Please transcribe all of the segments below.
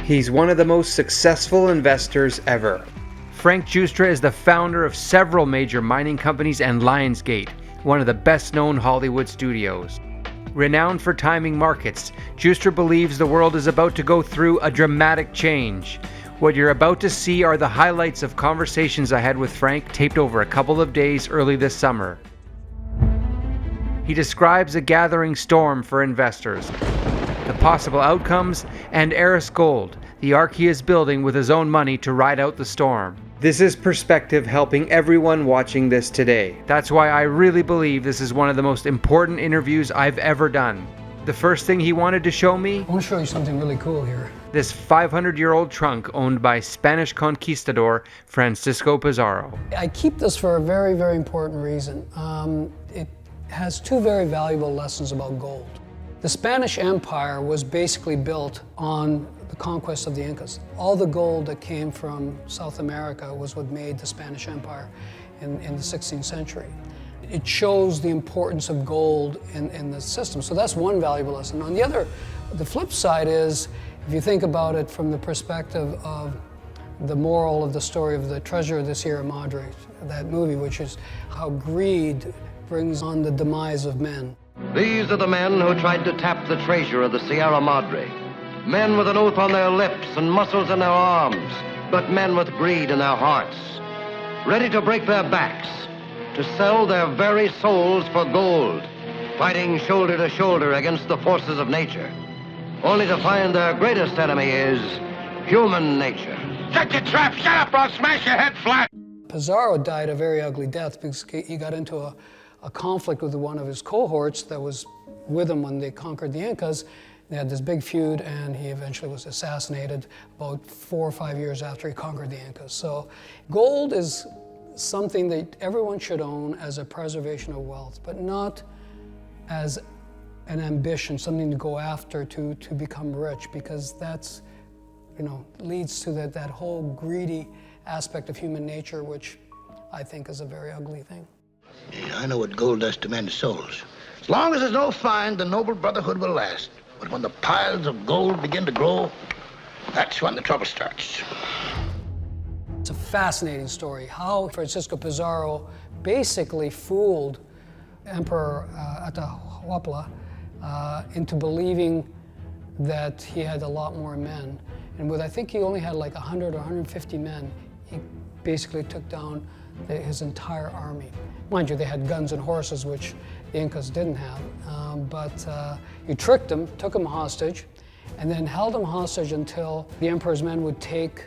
He's one of the most successful investors ever. Frank Giustra is the founder of several major mining companies and Lionsgate, one of the best-known Hollywood studios. Renowned for timing markets, Giustra believes the world is about to go through a dramatic change. What you're about to see are the highlights of conversations I had with Frank taped over a couple of days early this summer. He describes a gathering storm for investors, the possible outcomes, and Aris Gold, the ark he is building with his own money to ride out the storm. This is perspective helping everyone watching this today. That's why I really believe this is one of the most important interviews I've ever done. The first thing he wanted to show me, I want to show you something really cool here. This 500-year-old trunk owned by Spanish conquistador Francisco Pizarro. I keep this for a very, very important reason. It has two very valuable lessons about gold. The Spanish Empire was basically built on the conquest of the Incas. All the gold that came from South America was what made the Spanish Empire in the 16th century. It shows the importance of gold in the system. So that's one valuable lesson. On the flip side is, if you think about it from the perspective of the moral of the story of the Treasure of the Sierra Madre, that movie, which is how greed brings on the demise of men. These are the men who tried to tap the treasure of the Sierra Madre. Men with an oath on their lips and muscles in their arms, but men with greed in their hearts, ready to break their backs, to sell their very souls for gold, fighting shoulder to shoulder against the forces of nature, only to find their greatest enemy is human nature. Shut your trap! Shut up or I'll smash your head flat! Pizarro died a very ugly death because he got into a conflict with one of his cohorts that was with him when they conquered the Incas. They had this big feud, and he eventually was assassinated about 4 or 5 years after he conquered the Incas. So gold is something that everyone should own as a preservation of wealth, but not as an ambition, something to go after to become rich, because that's, leads to that whole greedy aspect of human nature, which I think is a very ugly thing. Yeah, I know what gold does to men's souls. As long as there's no find, the noble brotherhood will last. But when the piles of gold begin to grow, that's when the trouble starts. It's a fascinating story, how Francisco Pizarro basically fooled Emperor Atahualpa into believing that he had a lot more men. And I think he only had like 100 or 150 men, he basically took down his entire army. Mind you, they had guns and horses, which the Incas didn't have. But he tricked them, took them hostage, and then held them hostage until the emperor's men would take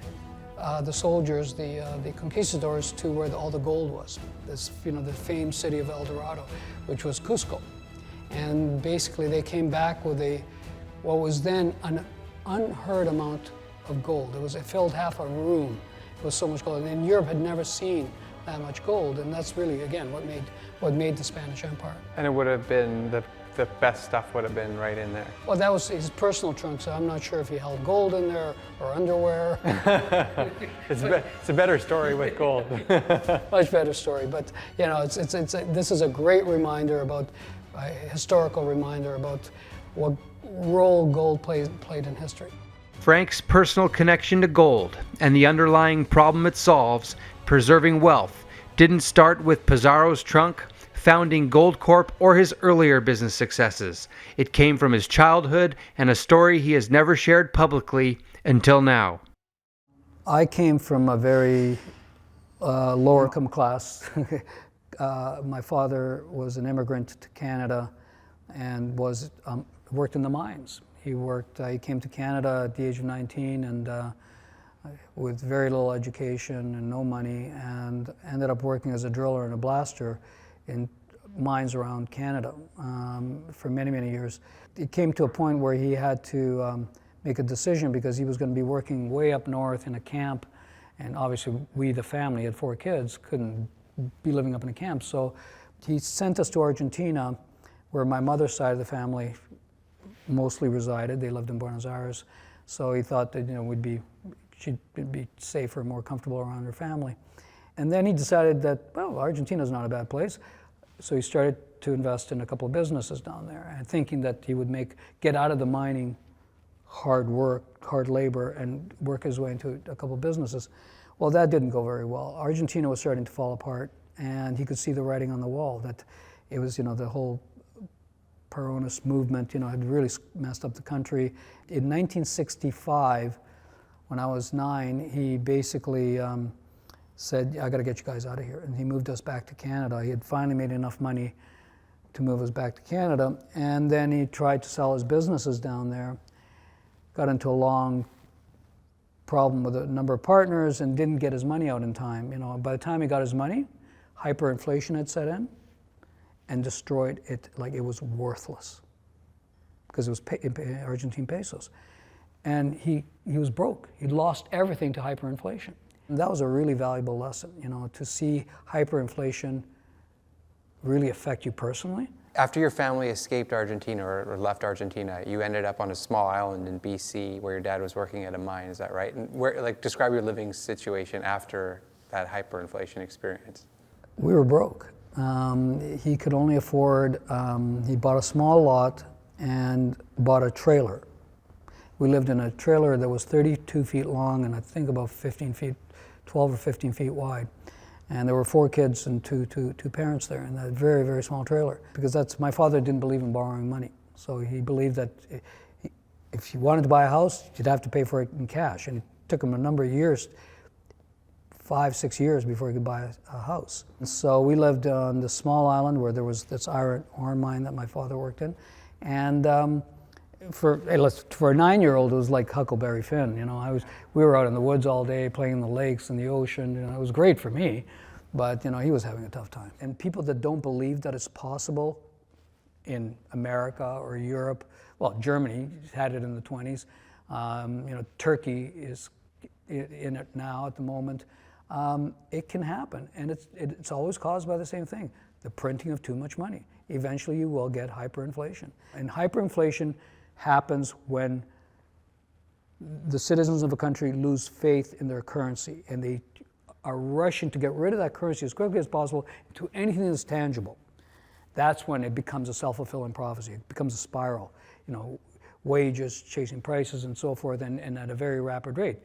the soldiers, the conquistadors, to where all the gold was. This, the famed city of El Dorado, which was Cusco. And basically they came back with what was then an unheard amount of gold. It filled half a room. It was so much gold. And Europe had never seen that much gold, and that's really, again, what made the Spanish Empire. And it would have been, the best stuff would have been right in there. Well, that was his personal trunk, so I'm not sure if he held gold in there or underwear. It's a better story with gold. Much better story, but this is a great reminder about, a historical reminder about what role gold played in history. Frank's personal connection to gold and the underlying problem it solves, preserving wealth, didn't start with Pizarro's trunk, founding Goldcorp, or his earlier business successes. It came from his childhood and a story he has never shared publicly until now. I came from a very lower income class. My father was an immigrant to Canada and worked in the mines. He came to Canada at the age of 19 and with very little education and no money, and ended up working as a driller and a blaster in mines around Canada for many, many years. It came to a point where he had to make a decision because he was going to be working way up north in a camp, and obviously we, the family, had 4 kids, couldn't be living up in a camp. So he sent us to Argentina, where my mother's side of the family mostly resided. They lived in Buenos Aires. So he thought that she'd be safer, more comfortable around her family. And then he decided that, well, Argentina's not a bad place. So he started to invest in a couple of businesses down there, and thinking that he would get out of the mining hard work, hard labor, and work his way into a couple businesses. Well, that didn't go very well. Argentina was starting to fall apart, and he could see the writing on the wall that it was, the whole Peronist movement, had really messed up the country. In 1965, when I was 9, he basically said, I got to get you guys out of here. And he moved us back to Canada. He had finally made enough money to move us back to Canada. And then he tried to sell his businesses down there, got into a long problem with a number of partners and didn't get his money out in time. By the time he got his money, hyperinflation had set in and destroyed it like it was worthless because it was Argentine pesos. And he was broke. He'd lost everything to hyperinflation. And that was a really valuable lesson, to see hyperinflation really affect you personally. After your family escaped Argentina or left Argentina, you ended up on a small island in BC where your dad was working at a mine, is that right? And describe your living situation after that hyperinflation experience. We were broke. He could only afford, he bought a small lot and bought a trailer. We lived in a trailer that was 32 feet long and I think about 12 or 15 feet wide. And there were 4 kids and two parents there in that very, very small trailer. Because my father didn't believe in borrowing money. So he believed that if you wanted to buy a house, you'd have to pay for it in cash. And it took him a number of years, 5-6 years before he could buy a house. And so we lived on this small island where there was this iron ore mine that my father worked in. And for a 9-year-old, it was like Huckleberry Finn. We were out in the woods all day, playing in the lakes and the ocean. It was great for me, but he was having a tough time. And people that don't believe that it's possible in America or Europe, well, Germany had it in the 20s. Turkey is in it now at the moment. It can happen, and it's always caused by the same thing: the printing of too much money. Eventually, you will get hyperinflation, and hyperinflation happens when the citizens of a country lose faith in their currency and they are rushing to get rid of that currency as quickly as possible to anything that's tangible. That's when it becomes a self-fulfilling prophecy. It becomes a spiral, wages chasing prices and so forth, and at a very rapid rate,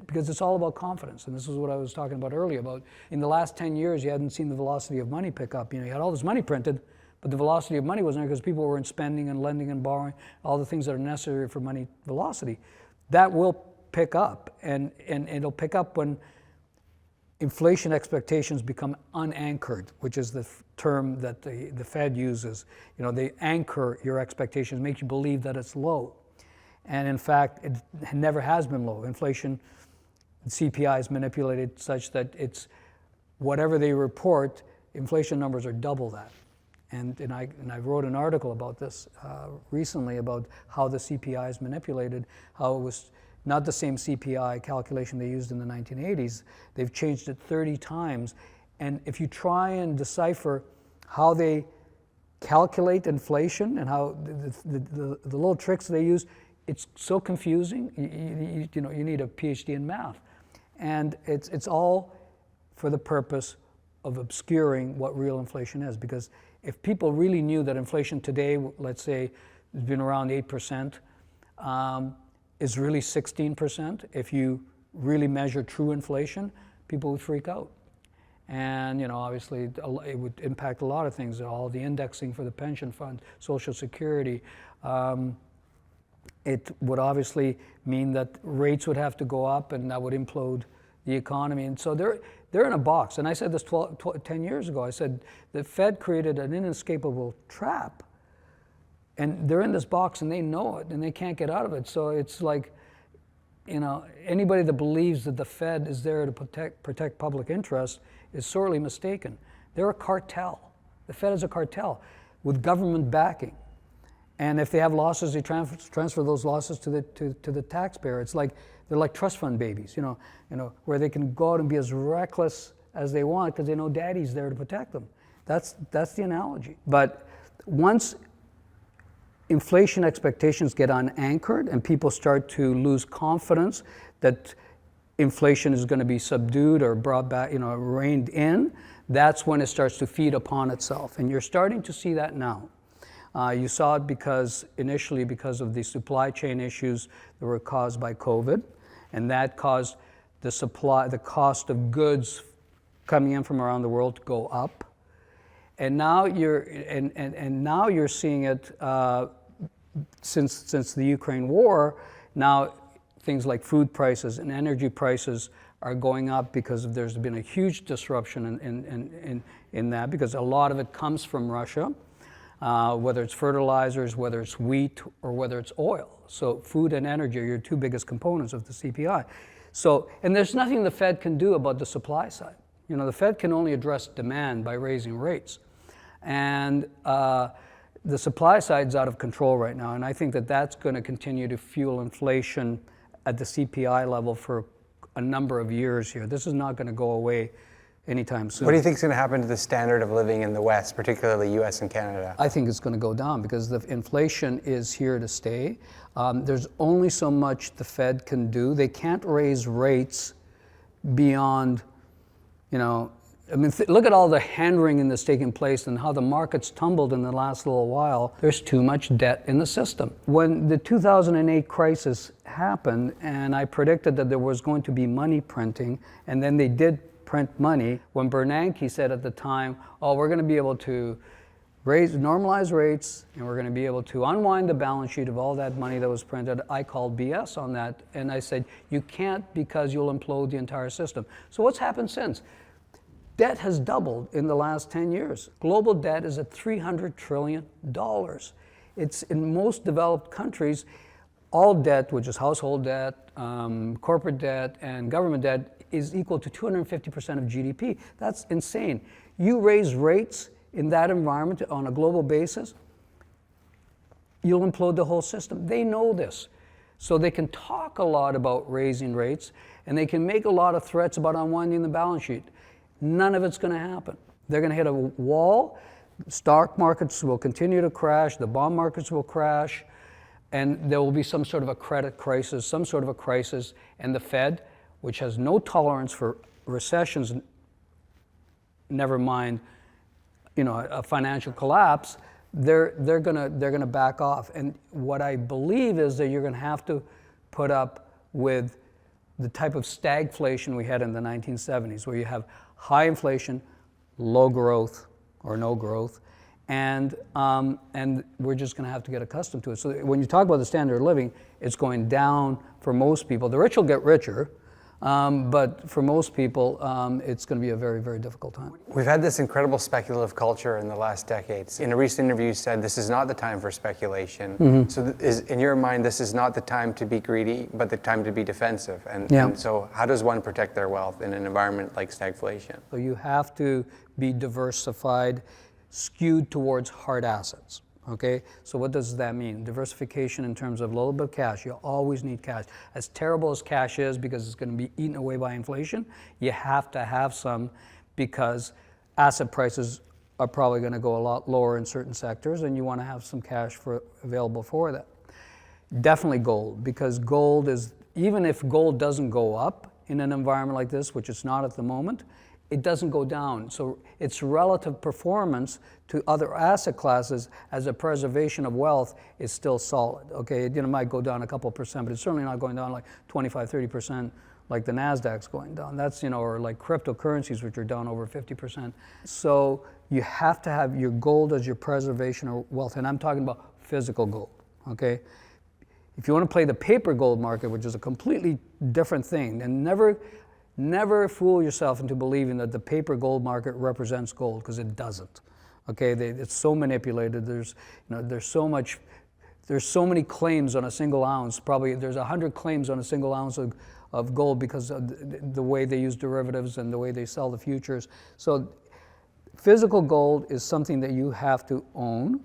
because it's all about confidence. And this is what I was talking about earlier about in the last 10 years, you hadn't seen the velocity of money pick up. You had all this money printed, but the velocity of money wasn't there because people weren't spending and lending and borrowing, all the things that are necessary for money velocity. That will pick up, and it'll pick up when inflation expectations become unanchored, which is the term that the Fed uses. They anchor your expectations, make you believe that it's low. And in fact, it never has been low. Inflation, CPI is manipulated such that it's whatever they report, inflation numbers are double that. And I wrote an article about this recently about how the CPI is manipulated, how it was not the same CPI calculation they used in the 1980s. They've changed it 30 times. And if you try and decipher how they calculate inflation and how the little tricks they use, it's so confusing. You need a PhD in math. And it's all for the purpose of obscuring what real inflation is. Because if people really knew that inflation today, let's say, has been around 8%, is really 16%, if you really measure true inflation, people would freak out. And obviously it would impact a lot of things, all the indexing for the pension fund, Social Security. It would obviously mean that rates would have to go up and that would implode the economy. And so they're in a box. And I said this 10 years ago. I said the Fed created an inescapable trap. And they're in this box and they know it and they can't get out of it. So it's like, anybody that believes that the Fed is there to protect public interest is sorely mistaken. They're a cartel. The Fed is a cartel with government backing. And if they have losses, they transfer those losses to the taxpayer. It's like they're like trust fund babies, where they can go out and be as reckless as they want because they know daddy's there to protect them. That's the analogy. But once inflation expectations get unanchored and people start to lose confidence that inflation is going to be subdued or brought back, reined in, that's when it starts to feed upon itself. And you're starting to see that now. You saw it initially because of the supply chain issues that were caused by COVID, and that caused the cost of goods coming in from around the world to go up. And now you're seeing it since the Ukraine war. Now things like food prices and energy prices are going up because there's been a huge disruption in that, because a lot of it comes from Russia, whether it's fertilizers, whether it's wheat, or whether it's oil. So food and energy are your two biggest components of the CPI. So, and there's nothing the Fed can do about the supply side. You know, the Fed can only address demand by raising rates. And the supply side's out of control right now, and I think that that's going to continue to fuel inflation at the CPI level for a number of years here. This is not going to go away anytime soon. What do you think is going to happen to the standard of living in the West, particularly US and Canada? I think it's going to go down because the inflation is here to stay. There's only so much the Fed can do. They can't raise rates beyond, you know, I mean, look at all the hand-wringing that's taking place and how the market's tumbled in the last little while. There's too much debt in the system. When the 2008 crisis happened, and I predicted that there was going to be money printing, and then they did print money, when Bernanke said at the time, oh, we're going to be able to normalize rates, and we're going to be able to unwind the balance sheet of all that money that was printed, I called BS on that, and I said, you can't, because you'll implode the entire system. So what's happened since? Debt has doubled in the last 10 years. Global debt is at $300 trillion. It's in most developed countries, all debt, which is household debt, corporate debt, and government debt, is equal to 250% of GDP. That's insane. You raise rates in that environment on a global basis, you'll implode the whole system. They know this. So they can talk a lot about raising rates, and they can make a lot of threats about unwinding the balance sheet. None of it's going to happen. They're going to hit a wall. Stock markets will continue to crash. The bond markets will crash. And there will be some sort of a credit crisis, some sort of a crisis. And the Fed, which has no tolerance for recessions, never mind, you know, a financial collapse, they're gonna back off. And what I believe is that you're going to have to put up with the type of stagflation we had in the 1970s, where you have high inflation, low growth or no growth, and we're just going to have to get accustomed to it. So when you talk about the standard of living, it's going down for most people. The rich will get richer, but for most people, it's going to be a very, very difficult time. We've had this incredible speculative culture in the last decades. In a recent interview, you said this is not the time for speculation. Mm-hmm. So in your mind, this is not the time to be greedy, but the time to be defensive. And so how does one protect their wealth in an environment like stagflation? So you have to be diversified, skewed towards hard assets. Okay, so what does that mean? Diversification in terms of a little bit of cash. You always need cash. As terrible as cash is, because it's going to be eaten away by inflation, you have to have some, because asset prices are probably going to go a lot lower in certain sectors, and you want to have some cash available for that. Definitely gold, because gold is, even if gold doesn't go up in an environment like this, which it's not at the moment, it doesn't go down. So its relative performance to other asset classes as a preservation of wealth is still solid. Okay, it might go down a couple percent, but it's certainly not going down like 25, 30% like the NASDAQ's going down. That's, or like cryptocurrencies, which are down over 50%. So you have to have your gold as your preservation of wealth. And I'm talking about physical gold, okay? If you want to play the paper gold market, which is a completely different thing, then never fool yourself into believing that the paper gold market represents gold, because it doesn't. Okay, it's so manipulated. There's so many claims on a single ounce. Probably there's 100 claims on a single ounce of gold because of the way they use derivatives and the way they sell the futures. So physical gold is something that you have to own.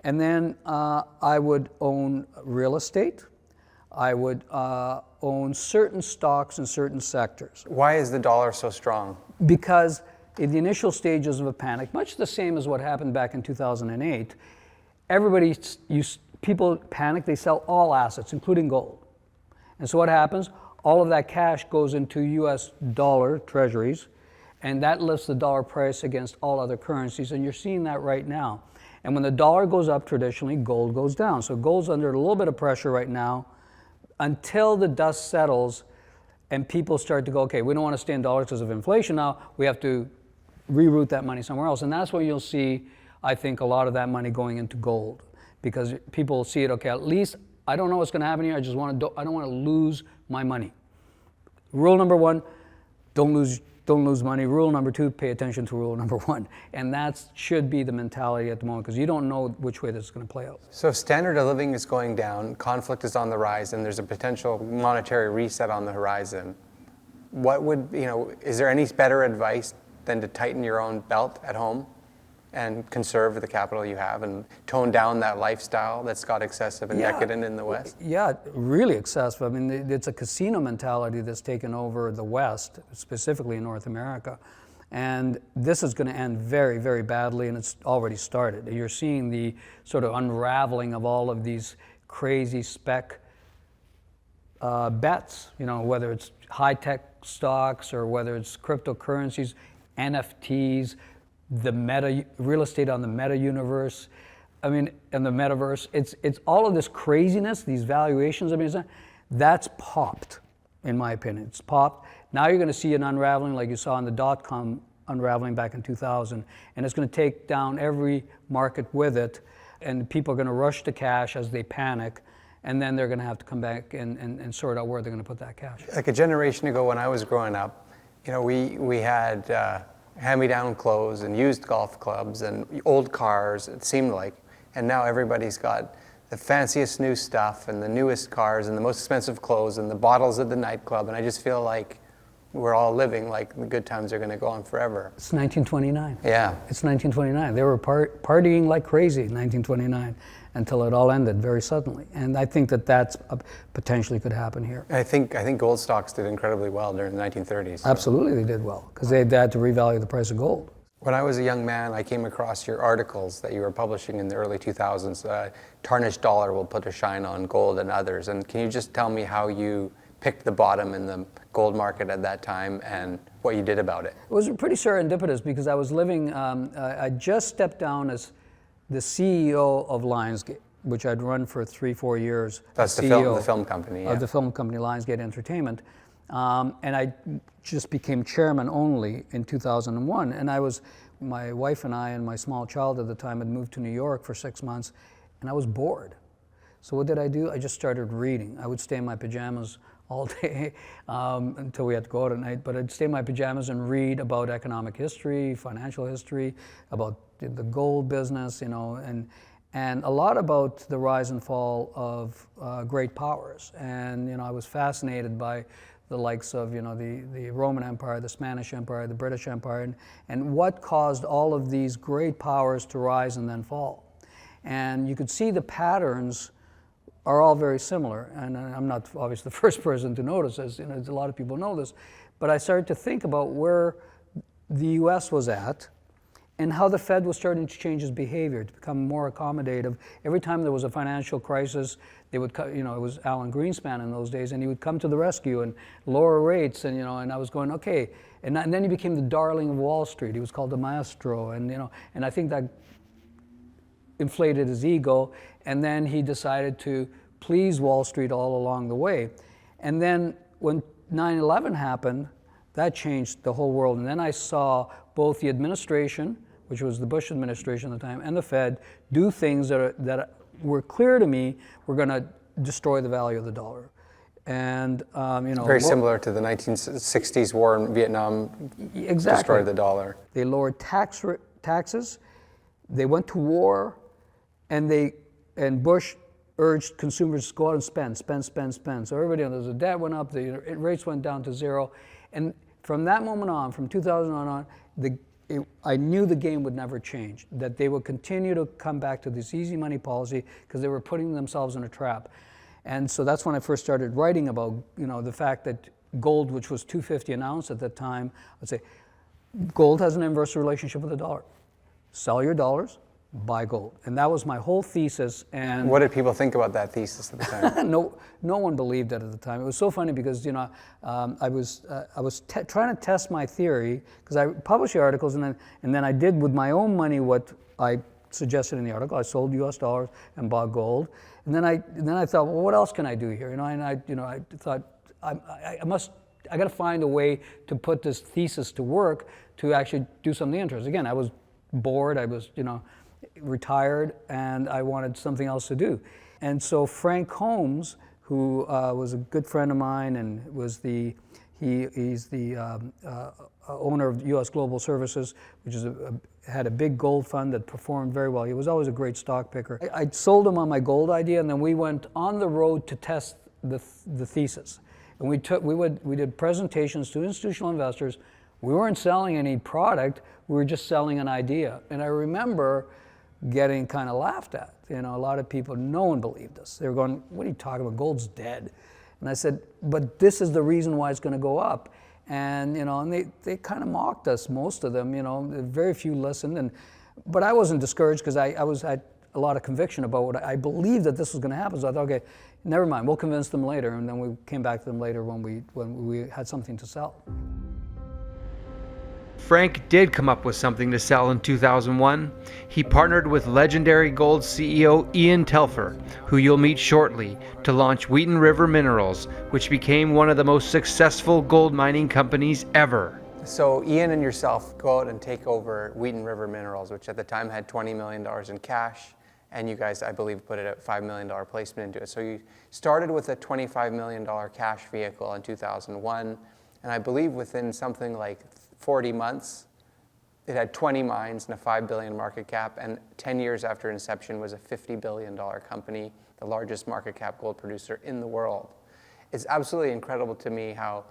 And then I would own real estate. I would own certain stocks in certain sectors. Why is the dollar so strong? Because in the initial stages of a panic, much the same as what happened back in 2008, people panic, they sell all assets, including gold. And so what happens? All of that cash goes into US dollar treasuries, and that lifts the dollar price against all other currencies, and you're seeing that right now. And when the dollar goes up, traditionally, gold goes down. So gold's under a little bit of pressure right now until the dust settles and people start to go, okay, we don't want to stay in dollars because of inflation now. We have to reroute that money somewhere else. And that's where you'll see, I think, a lot of that money going into gold, because people see it, okay, at least I don't know what's going to happen here. I don't want to lose my money. Rule number one, don't lose money. Rule number two, pay attention to rule number one. And that should be the mentality at the moment, because you don't know which way this is going to play out. So if standard of living is going down, conflict is on the rise, and there's a potential monetary reset on the horizon, is there any better advice than to tighten your own belt at home and conserve the capital you have and tone down that lifestyle that's got excessive and decadent in the West? Yeah, really excessive. I mean, it's a casino mentality that's taken over the West, specifically in North America. And this is going to end very, very badly, and it's already started. You're seeing the sort of unraveling of all of these crazy spec bets, whether it's high-tech stocks or whether it's cryptocurrencies, NFTs, the real estate on the meta universe, and the metaverse. It's all of this craziness, these valuations. That's popped, in my opinion. It's popped. Now you're going to see an unraveling like you saw in the dot-com unraveling back in 2000, and it's going to take down every market with it, and people are going to rush to cash as they panic, and then they're going to have to come back and sort out where they're going to put that cash. Like a generation ago when I was growing up, we had hand-me-down clothes and used golf clubs and old cars, it seemed like. And now everybody's got the fanciest new stuff and the newest cars and the most expensive clothes and the bottles at the nightclub. And I just feel like we're all living like the good times are going to go on forever. It's 1929. Yeah. It's 1929. They were partying like crazy in 1929 until it all ended very suddenly. And I think that's potentially could happen here. I think gold stocks did incredibly well during the 1930s. So. Absolutely they did well, because they had to revalue the price of gold. When I was a young man, I came across your articles that you were publishing in the early 2000s. Tarnished dollar will put a shine on gold and others. And can you just tell me how you picked the bottom in the gold market at that time and what you did about it? It was pretty serendipitous, because I was living, I just stepped down as the CEO of Lionsgate, which I'd run for 3-4 years. That's the film company, yeah. Of the film company, Lionsgate Entertainment. And I just became chairman only in 2001. And my wife and I and my small child at the time had moved to New York for 6 months, and I was bored. So what did I do? I just started reading. I would stay in my pajamas all day until we had to go out at night, but I'd stay in my pajamas and read about economic history, financial history, about the gold business, and a lot about the rise and fall of great powers. And I was fascinated by the likes of the Roman Empire, the Spanish Empire, the British Empire, and what caused all of these great powers to rise and then fall. And you could see the patterns are all very similar. And I'm not obviously the first person to notice this, a lot of people know this, but I started to think about where the US was at and how the Fed was starting to change its behavior to become more accommodative. Every time there was a financial crisis, they would, it was Alan Greenspan in those days, and he would come to the rescue and lower rates, and I was going, okay. And then he became the darling of Wall Street. He was called the maestro, and I think that inflated his ego, and then he decided to please Wall Street all along the way. And then when 9/11 happened, that changed the whole world. And then I saw both the administration, which was the Bush administration at the time, and the Fed do things that were clear to me were going to destroy the value of the dollar. And very similar to the 1960s war in Vietnam. Exactly. Destroyed the dollar. They lowered taxes. They went to war, and Bush urged consumers to go out and spend. So everybody knows the debt went up, the rates went down to zero, and from that moment on, from 2000 on, I knew the game would never change, that they would continue to come back to this easy money policy because they were putting themselves in a trap. And so that's when I first started writing about, the fact that gold, which was $250 an ounce at that time, I'd say, gold has an inverse relationship with the dollar. Sell your dollars, buy gold. And that was my whole thesis. And what did people think about that thesis at the time? No one believed it at the time. It was so funny because I was trying to test my theory, because I published the articles, and then I did with my own money what I suggested in the article. I sold U.S. dollars and bought gold, and then I thought, well, what else can I do here? And I thought I got to find a way to put this thesis to work to actually do something interesting. Again, I was bored. I was retired, and I wanted something else to do. And so Frank Holmes, who was a good friend of mine and was he's the owner of U.S. Global Services, which is had a big gold fund that performed very well. He was always a great stock picker. I sold him on my gold idea, and then we went on the road to test the thesis. And we did presentations to institutional investors. We weren't selling any product, we were just selling an idea. And I remember getting kind of laughed at. A lot of people, no one believed us. They were going, what are you talking about? Gold's dead. And I said, but this is the reason why it's going to go up. And and they kind of mocked us, most of them. Very few listened. But I wasn't discouraged because I had a lot of conviction about what I believed that this was going to happen. So I thought, okay, never mind, we'll convince them later. And then we came back to them later when we had something to sell. Frank did come up with something to sell in 2001. He partnered with legendary gold CEO Ian Telfer, who you'll meet shortly, to launch Wheaton River Minerals, which became one of the most successful gold mining companies ever. So Ian and yourself go out and take over Wheaton River Minerals, which at the time had $20 million in cash, and you guys, I believe, put a $5 million placement into it. So you started with a $25 million cash vehicle in 2001, and I believe within something like 40 months, it had 20 mines and a $5 billion market cap, and 10 years after inception was a $50 billion company, the largest market cap gold producer in the world. It's absolutely incredible to me how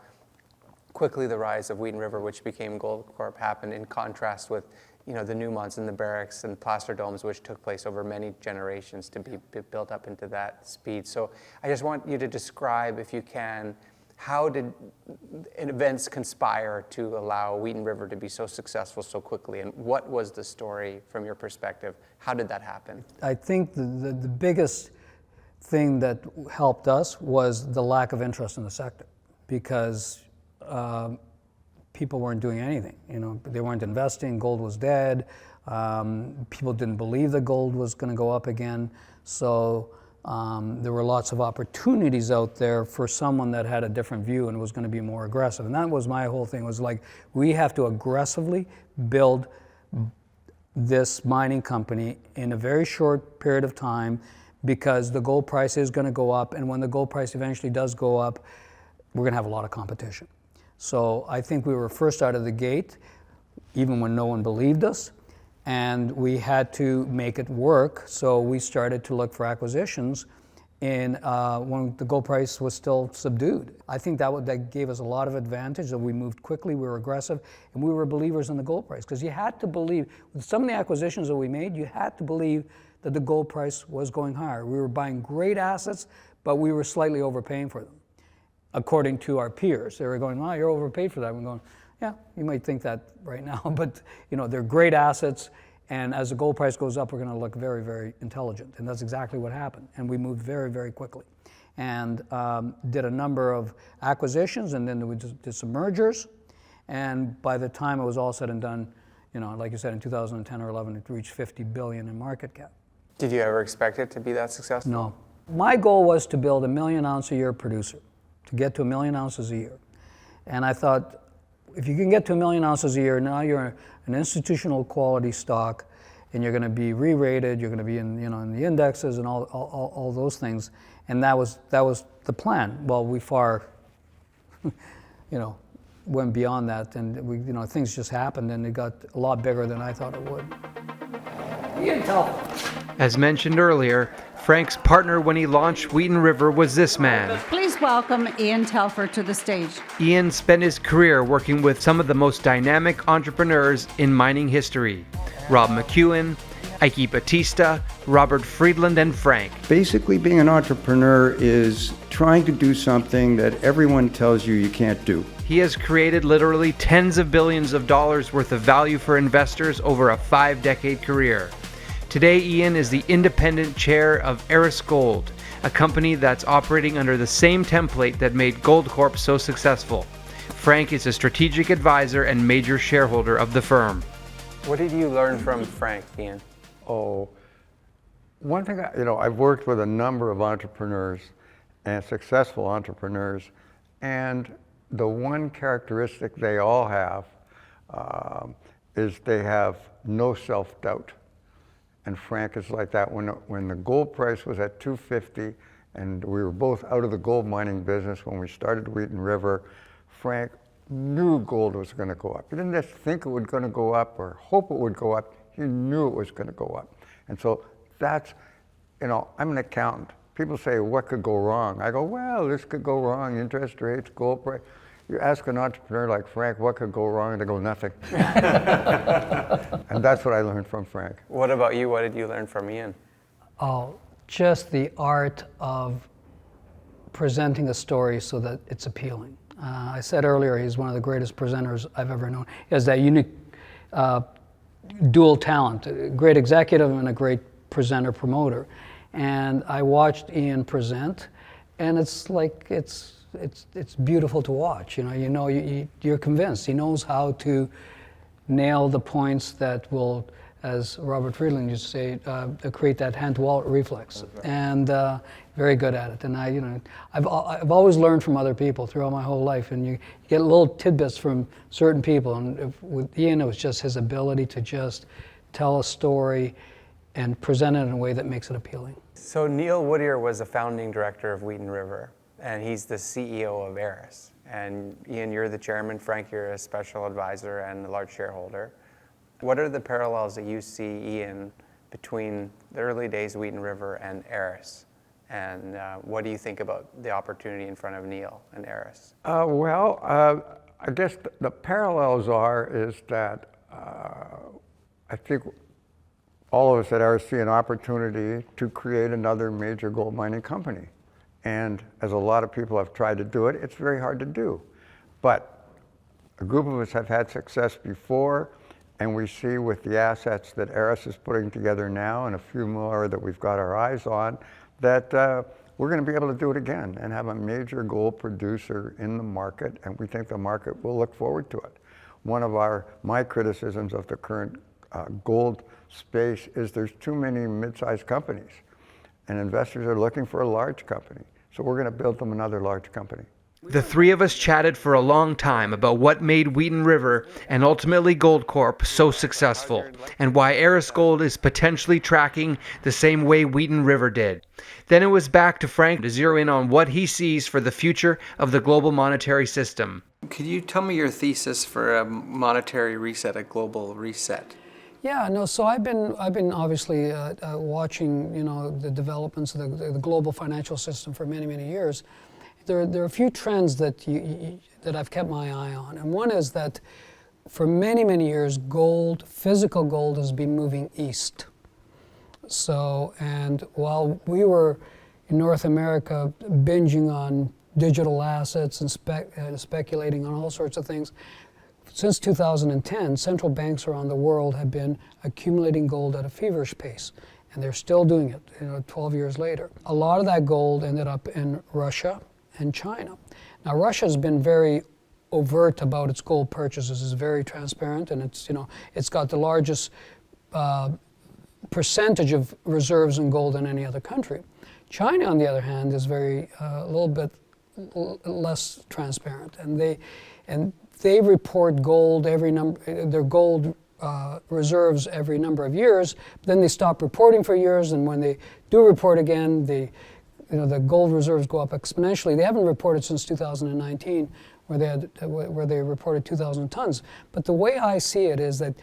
quickly the rise of Wheaton River, which became Goldcorp, happened in contrast with the Newmonts and the Barricks and Placer Domes, which took place over many generations to be built up into that speed. So I just want you to describe, if you can, how did events conspire to allow Wheaton River to be so successful so quickly, and what was the story from your perspective? How did that happen? I think the biggest thing that helped us was the lack of interest in the sector, because people weren't doing anything. They weren't investing. Gold was dead. People didn't believe that gold was going to go up again. So there were lots of opportunities out there for someone that had a different view and was going to be more aggressive. And that was my whole thing, was like, we have to aggressively build this mining company in a very short period of time, because the gold price is going to go up. And when the gold price eventually does go up, we're going to have a lot of competition. So I think we were first out of the gate, even when no one believed us. And we had to make it work, so we started to look for acquisitions when the gold price was still subdued. I think that gave us a lot of advantage, that we moved quickly, we were aggressive, and we were believers in the gold price. Because you had to believe, with some of the acquisitions that we made, you had to believe that the gold price was going higher. We were buying great assets, but we were slightly overpaying for them, according to our peers. They were going, well, you're overpaid for that. We're going, yeah, you might think that right now, but they're great assets, and as the gold price goes up, we're going to look very, very intelligent, and that's exactly what happened. And we moved very, very quickly, and did a number of acquisitions, and then we did some mergers, and by the time it was all said and done, like you said, in 2010 or 11, it reached $50 billion in market cap. Did you ever expect it to be that successful? No. My goal was to build a 1 million ounce a year producer, to get to 1 million ounces a year, and I thought, if you can get to 1 million ounces a year, now you're an institutional quality stock, and you're going to be re-rated. You're going to be in the indexes and all those things. And that was the plan. Well, we far, went beyond that, and things just happened, and it got a lot bigger than I thought it would. Ian Telfer. As mentioned earlier, Frank's partner when he launched Wheaton River was this man. Please welcome Ian Telfer to the stage. Ian spent his career working with some of the most dynamic entrepreneurs in mining history. Rob McEwen, Ike Batista, Robert Friedland, and Frank. Basically, being an entrepreneur is trying to do something that everyone tells you can't do. He has created literally tens of billions of dollars worth of value for investors over a 5-decade career. Today, Ian is the independent chair of Aris Gold, a company that's operating under the same template that made Goldcorp so successful. Frank is a strategic advisor and major shareholder of the firm. What did you learn from Frank, Ian? one thing, I've worked with a number of entrepreneurs and successful entrepreneurs, and the one characteristic they all have is they have no self-doubt. And Frank is like that. When the gold price was at $250, and we were both out of the gold mining business when we started Wheaton River, Frank knew gold was going to go up. He didn't just think it was going to go up or hope it would go up. He knew it was going to go up. And so that's, I'm an accountant. People say, what could go wrong? I go, well, this could go wrong, interest rates, gold price. You ask an entrepreneur like Frank, what could go wrong? And they go, nothing. And that's what I learned from Frank. What about you? What did you learn from Ian? Oh, just the art of presenting a story so that it's appealing. I said earlier, he's one of the greatest presenters I've ever known. He has that unique dual talent, a great executive and a great presenter promoter. And I watched Ian present, and it's like, it's beautiful to watch. You're convinced. He knows how to nail the points that will, as Robert Friedland used to say, create that hand-to-wallet reflex. Right. And very good at it. And I've always learned from other people throughout my whole life, and you get little tidbits from certain people. And with Ian, it was just his ability to just tell a story and present it in a way that makes it appealing. So Neil Whittier was the founding director of Wheaton River, and he's the CEO of Aris. And Ian, you're the chairman. Frank, you're a special advisor and a large shareholder. What are the parallels that you see, Ian, between the early days of Wheaton River and Aris? And what do you think about the opportunity in front of Neil and Aris? I guess the parallels is that I think all of us at Aris see an opportunity to create another major gold mining company. And as a lot of people have tried to do it, it's very hard to do. But a group of us have had success before, and we see with the assets that Aris is putting together now and a few more that we've got our eyes on, that we're going to be able to do it again and have a major gold producer in the market, and we think the market will look forward to it. One of my criticisms of the current gold space is there's too many mid-sized companies, and investors are looking for a large company. So we're going to build them another large company. The three of us chatted for a long time about what made Wheaton River and ultimately Goldcorp so successful, and why Aris Gold is potentially tracking the same way Wheaton River did. Then it was back to Frank to zero in on what he sees for the future of the global monetary system. Could you tell me your thesis for a monetary reset, a global reset? Yeah, no. So I've been obviously watching, the developments of the global financial system for many, many years. There are a few trends that that I've kept my eye on, and one is that for many, many years, physical gold, has been moving east. So, and while we were in North America binging on digital assets and speculating on all sorts of things, since 2010, central banks around the world have been accumulating gold at a feverish pace, and they're still doing it, 12 years later. A lot of that gold ended up in Russia and China. Now, Russia's been very overt about its gold purchases. It's very transparent, and it's got the largest percentage of reserves in gold than any other country. China, on the other hand, is a little bit less transparent, and they report gold their gold reserves every number of years. Then they stop reporting for years, and when they do report again, the gold reserves go up exponentially. They haven't reported since 2019, where they reported 2,000 tons. But the way I see it is that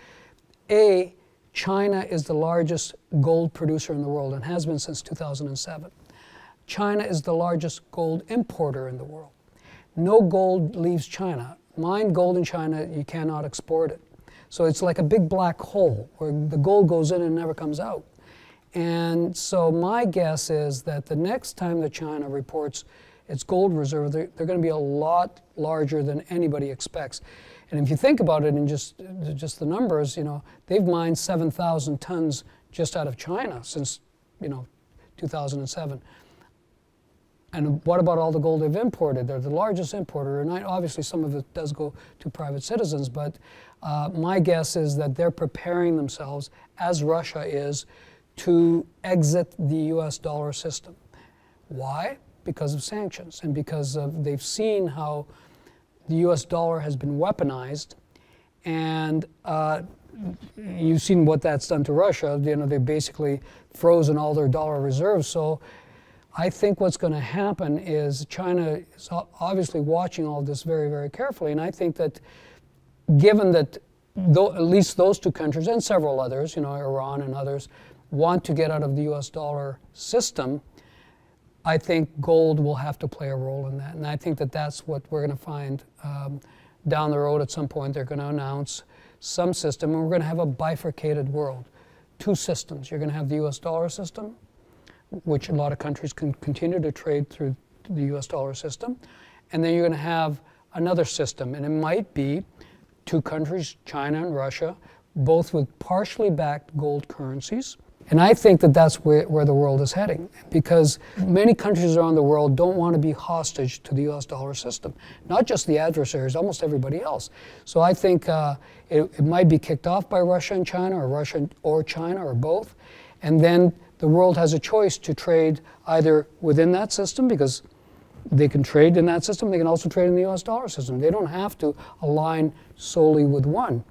China is the largest gold producer in the world and has been since 2007. China is the largest gold importer in the world. No gold leaves China. Mine gold in China, you cannot export it. So it's like a big black hole where the gold goes in and never comes out. And so my guess is that the next time that China reports its gold reserve, they're going to be a lot larger than anybody expects. And if you think about it in just the numbers, they've mined 7,000 tons just out of China since 2007. And what about all the gold they've imported? They're the largest importer, and obviously some of it does go to private citizens, but my guess is that they're preparing themselves, as Russia is, to exit the US dollar system. Why? Because of sanctions, and because they've seen how the US dollar has been weaponized, and you've seen what that's done to Russia. You know, they've basically frozen all their dollar reserves. So I think what's going to happen is China is obviously watching all this very, very carefully. And I think that given that at least those two countries and several others, you know, Iran and others, want to get out of the US dollar system, I think gold will have to play a role in that. And I think that that's what we're going to find down the road. At some point they're going to announce some system, and we're going to have a bifurcated world. Two systems. You're going to have the US dollar system, which a lot of countries can continue to trade through the US dollar system. And then you're going to have another system, and it might be two countries, China and Russia, both with partially backed gold currencies. And I think that that's where the world is heading, because many countries around the world don't want to be hostage to the US dollar system. Not just the adversaries, almost everybody else. So I think it might be kicked off by Russia and China, or Russia or China, or both. And then the world has a choice to trade either within that system, because they can trade in that system, they can also trade in the US dollar system. They don't have to align solely with one.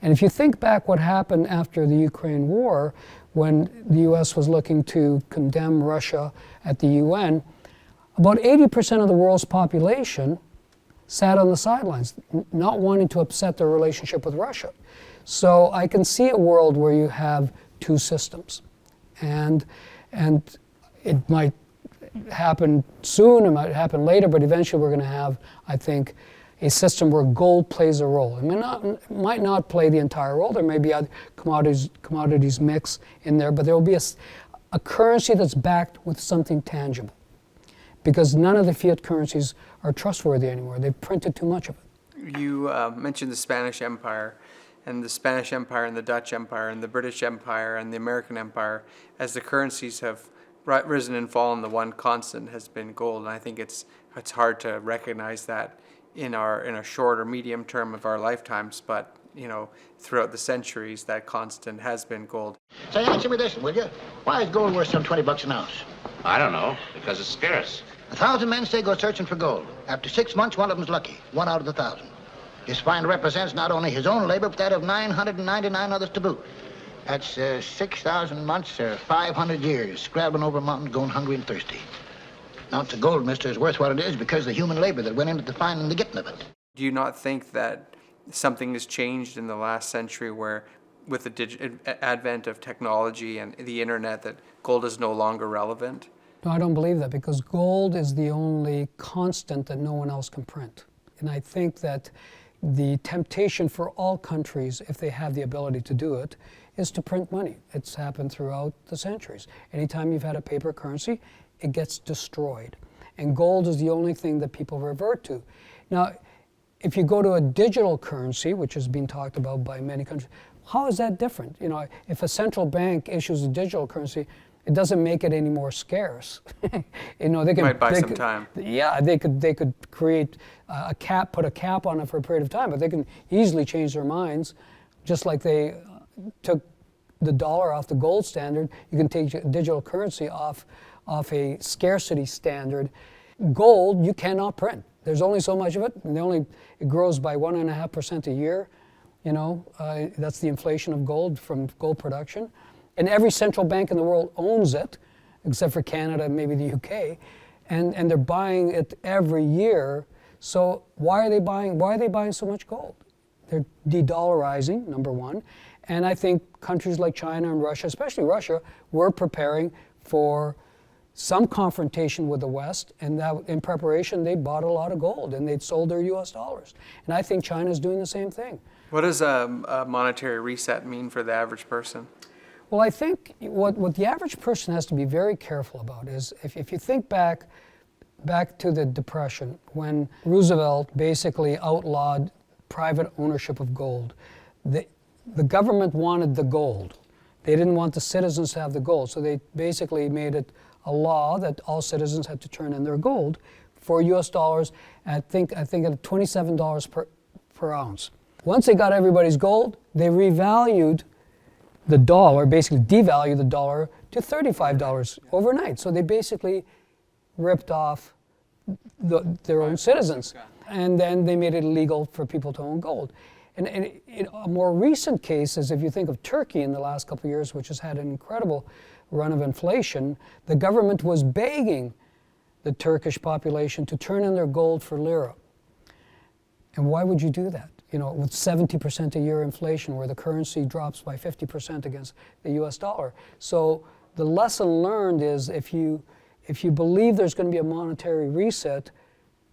And if you think back what happened after the Ukraine war, when the US was looking to condemn Russia at the UN, about 80% of the world's population sat on the sidelines, not wanting to upset their relationship with Russia. So I can see a world where you have two systems. And it might happen soon, it might happen later, but eventually we're going to have, I think, a system where gold plays a role. It might not play the entire role. There may be other commodities mix in there, but there will be a currency that's backed with something tangible, because none of the fiat currencies are trustworthy anymore. They've printed too much of it. You mentioned the Spanish Empire, and the Spanish Empire and the Dutch Empire and the British Empire and the American Empire. As the currencies have risen and fallen, the one constant has been gold. And I think it's hard to recognize that in a short or medium term of our lifetimes, but you know, throughout the centuries, that constant has been gold. Say, answer me this, will you? Why is gold worth some 20 bucks an ounce? I don't know, because it's scarce. 1,000 men say go searching for gold. After 6 months, one of them's lucky. 1 out of 1,000. His find represents not only his own labor, but that of 999 others to boot. That's 6,000 months or 500 years, scrabbling over mountains, going hungry and thirsty. An ounce of gold, mister, is worth what it is because of the human labor that went into the finding and the getting of it. Do you not think that something has changed in the last century where, with the advent of technology and the internet, that gold is no longer relevant? No, I don't believe that, because gold is the only constant that no one else can print. And I think that the temptation for all countries, if they have the ability to do it, is to print money. It's happened throughout the centuries. Anytime you've had a paper currency, it gets destroyed. And gold is the only thing that people revert to. Now, if you go to a digital currency, which has been talked about by many countries, how is that different? You know, if a central bank issues a digital currency, it doesn't make it any more scarce. You know, they could might buy some time. Yeah, they could create a cap, put a cap on it for a period of time, but they can easily change their minds, just like they took the dollar off the gold standard. You can take digital currency off a scarcity standard. Gold, you cannot print. There's only so much of it, and it grows by 1.5% a year. You know, that's the inflation of gold from gold production. And every central bank in the world owns it, except for Canada and maybe the UK, and they're buying it every year. So why are they buying so much gold? They're de-dollarizing, number one. And I think countries like China and Russia, especially Russia, were preparing for some confrontation with the West, and that in preparation they bought a lot of gold and they'd sold their US dollars. And I think China's doing the same thing. What does a monetary reset mean for the average person? Well, I think what the average person has to be very careful about is if you think back to the Depression, when Roosevelt basically outlawed private ownership of gold. The government wanted the gold. They didn't want the citizens to have the gold, so they basically made it a law that all citizens had to turn in their gold for US dollars at, I think at $27 per ounce. Once they got everybody's gold, they revalued the dollar, basically devalued the dollar to $35 overnight. So they basically ripped off their own citizens. And then they made it illegal for people to own gold. And in a more recent case is if you think of Turkey in the last couple of years, which has had an incredible run of inflation, the government was begging the Turkish population to turn in their gold for lira. And why would you do that? You know, with 70% a year inflation, where the currency drops by 50% against the US dollar. So the lesson learned is if you believe there's going to be a monetary reset,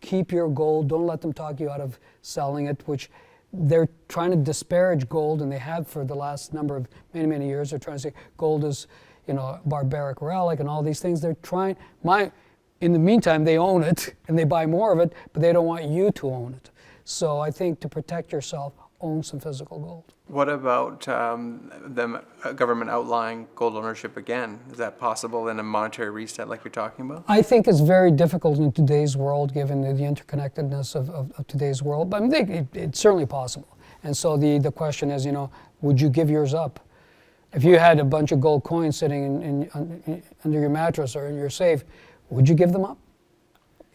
keep your gold. Don't let them talk you out of selling it, which they're trying to disparage gold, and they have for the last number of many years. They're trying to say gold is, you know, a barbaric relic and all these things. They're trying. In the meantime, they own it and they buy more of it, but they don't want you to own it. So I think to protect yourself, own some physical gold. What about government outlawing gold ownership again? Is that possible in a monetary reset like you're talking about? I think it's very difficult in today's world, given the interconnectedness of today's world. But I think it's certainly possible. And so the question is, you know, would you give yours up? If you had a bunch of gold coins sitting under your mattress or in your safe, would you give them up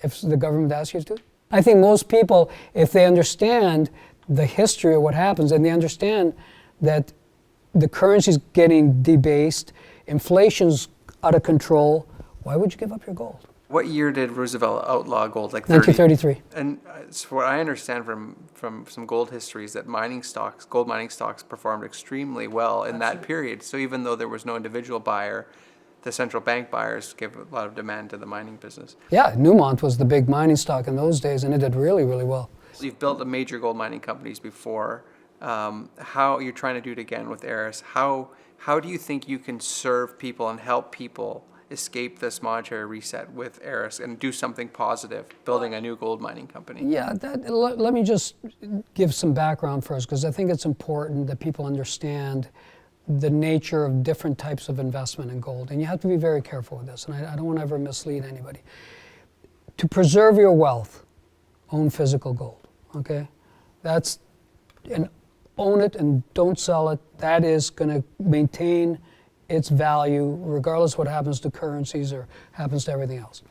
if the government asked you to? I think most people, if they understand the history of what happens, and they understand that the currency's getting debased, inflation's out of control, why would you give up your gold? What year did Roosevelt outlaw gold? Like 1933. And so what I understand from some gold history is that gold mining stocks performed extremely well in that period. So even though there was no individual buyer, the central bank buyers gave a lot of demand to the mining business. Yeah, Newmont was the big mining stock in those days, and it did really, really well. So you've built major gold mining companies before. How you're trying to do it again with Aris? How do you think you can serve people and help people escape this monetary reset with Aris and do something positive, building a new gold mining company? Yeah, let me just give some background first, because I think it's important that people understand the nature of different types of investment in gold. And you have to be very careful with this, and I don't want to ever mislead anybody. To preserve your wealth, own physical gold, okay? And own it and don't sell it. That is going to maintain its value regardless of what happens to currencies or happens to everything else.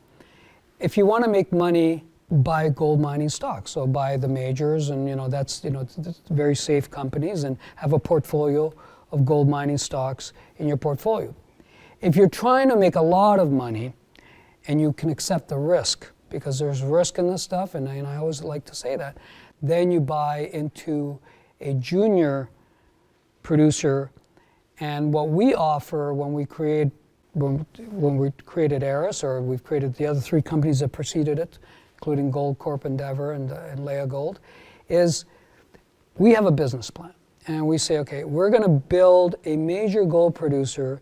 If you want to make money, buy gold mining stocks. So buy the majors, and that's very safe companies, and have a portfolio of gold mining stocks in your portfolio. If you're trying to make a lot of money and you can accept the risk, because there's risk in this stuff, and I always like to say that, then you buy into a junior producer. And what we offer when we created Aris, or we've created the other three companies that preceded it, including Goldcorp, Endeavor, and Leah Gold, is we have a business plan. And we say, okay, we're going to build a major gold producer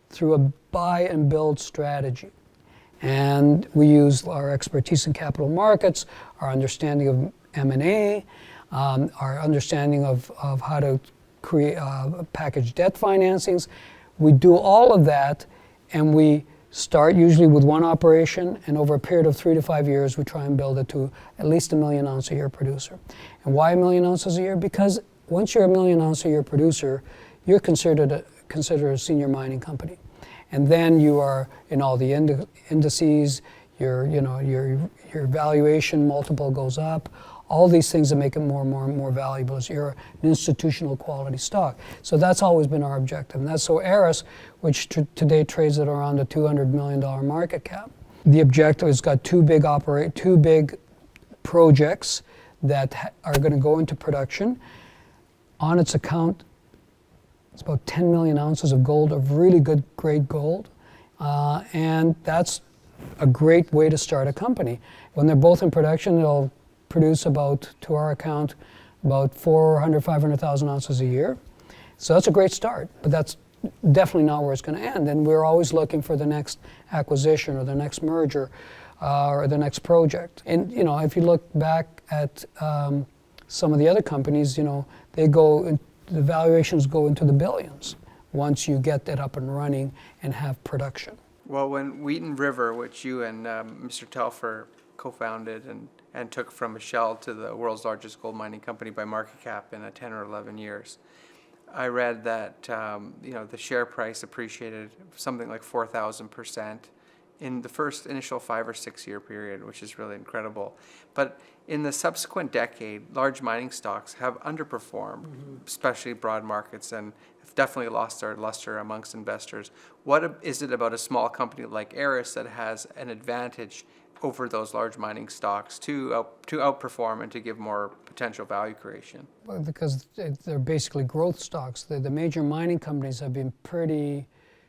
through a buy and build strategy. And we use our expertise in capital markets, our understanding of M&A, our understanding of how to create package debt financings. We do all of that, and we start usually with one operation, and over a period of 3 to 5 years, we try and build it to at least 1 million ounce a year producer. And why 1 million ounces a year? Because once you're a 1 million ounce a year producer, you're considered a senior mining company. And then you are in all the indices, your valuation multiple goes up, all these things that make it more and more valuable as you're an institutional quality stock. So that's always been our objective. And that's so Aris, which today trades at around a $200 million market cap. The objective has got two big projects that are going to go into production. On its account, it's about 10 million ounces of gold, of really good grade gold. And that's a great way to start a company. When they're both in production, it'll produce about, to our account, about 500,000 ounces a year. So that's a great start, but that's definitely not where it's going to end. And we're always looking for the next acquisition or the next merger or the next project. And if you look back at some of the other companies, the valuations go into the billions once you get that up and running and have production. Well, when Wheaton River, which you and Mr. Telfer co-founded and took from a shell to the world's largest gold mining company by market cap in 10 or 11 years, I read that the share price appreciated something like 4,000% in the first initial 5 or 6 year period, which is really incredible. But in the subsequent decade, large mining stocks have underperformed, especially broad markets, and have definitely lost their luster amongst investors. What is it about a small company like Aris that has an advantage over those large mining stocks to outperform and to give more potential value creation? Well, because they're basically growth stocks. The major mining companies have been pretty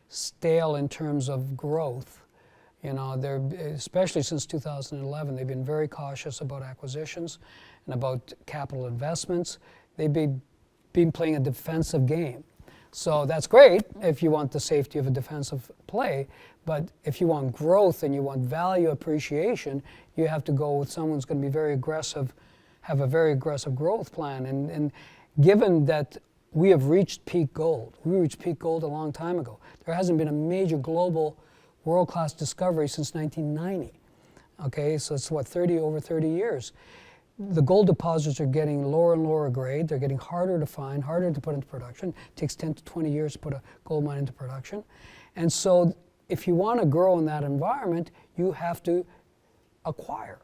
stale in terms of growth. They're, especially since 2011, they've been very cautious about acquisitions and about capital investments. They've been playing a defensive game. So that's great if you want the safety of a defensive play, but if you want growth and you want value appreciation, you have to go with someone who's going to be very aggressive, have a very aggressive growth plan. And given that we have reached peak gold, we reached peak gold a long time ago. There hasn't been a major global world-class discovery since 1990. Okay, so it's over 30 years. The gold deposits are getting lower and lower grade. They're getting harder to find, harder to put into production. It takes 10 to 20 years to put a gold mine into production. And so if you want to grow in that environment, you have to acquire.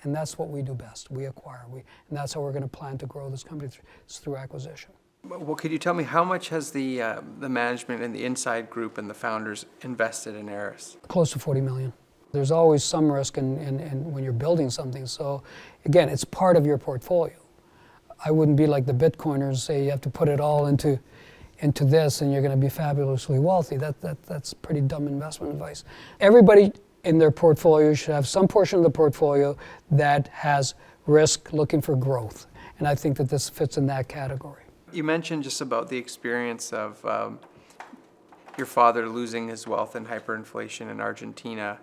And that's what we do best. We acquire. And that's how we're going to plan to grow this company through acquisition. Well, could you tell me how much has the management and the inside group and the founders invested in Aris? Close to 40 million. There's always some risk in when you're building something. So again, it's part of your portfolio. I wouldn't be like the Bitcoiners, say you have to put it all into this and you're going to be fabulously wealthy. That's pretty dumb investment advice. Everybody in their portfolio should have some portion of the portfolio that has risk looking for growth. And I think that this fits in that category. You mentioned just about the experience of your father losing his wealth in hyperinflation in Argentina.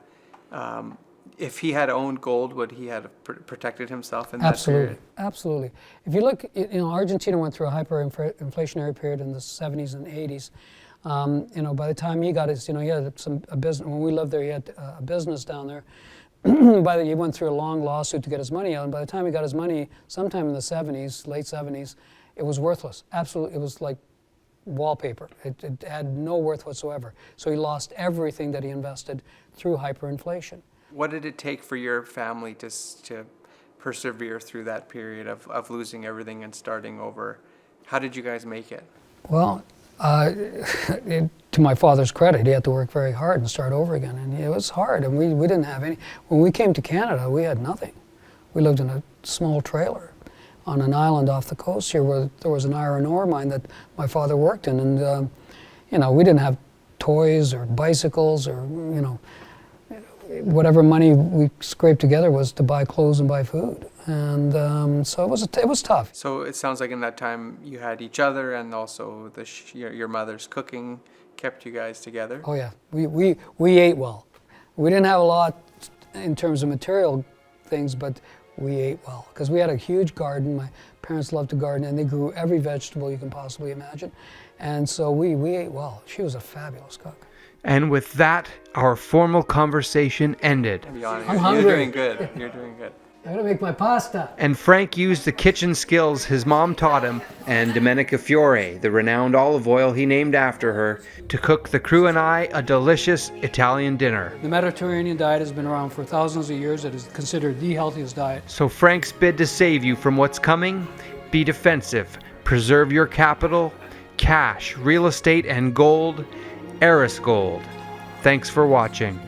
If he had owned gold, would he have protected himself in that period? Absolutely. If you look, Argentina went through a hyperinflationary period in the 70s and 80s. By the time he got his, he had a business. When we lived there, he had a business down there. He went through a long lawsuit to get his money out, and by the time he got his money, sometime in the 70s, late 70s, it was worthless. Absolutely, it was like wallpaper. It had no worth whatsoever. So he lost everything that he invested through hyperinflation. What did it take for your family to persevere through that period of losing everything and starting over? How did you guys make it? Well, to my father's credit, he had to work very hard and start over again. And it was hard, and we didn't have any. When we came to Canada, we had nothing. We lived in a small trailer on an island off the coast here where there was an iron ore mine that my father worked in. And, we didn't have toys or bicycles or, whatever money we scraped together was to buy clothes and buy food. And so it was tough. So it sounds like in that time you had each other, and also your mother's cooking kept you guys together. Oh yeah, we ate well. We didn't have a lot in terms of material things, but we ate well because we had a huge garden. My parents loved to garden, and they grew every vegetable you can possibly imagine. And so we ate well. She was a fabulous cook. And with that, our formal conversation ended. I'm hungry. You're doing good. You're doing good. I'm gonna make my pasta. And Frank used the kitchen skills his mom taught him, and Domenica Fiore, the renowned olive oil he named after her, to cook the crew and I a delicious Italian dinner. The Mediterranean diet has been around for thousands of years. It is considered the healthiest diet. So Frank's bid to save you from what's coming: be defensive, preserve your capital, cash, real estate, and gold. Aris Gold. Thanks for watching.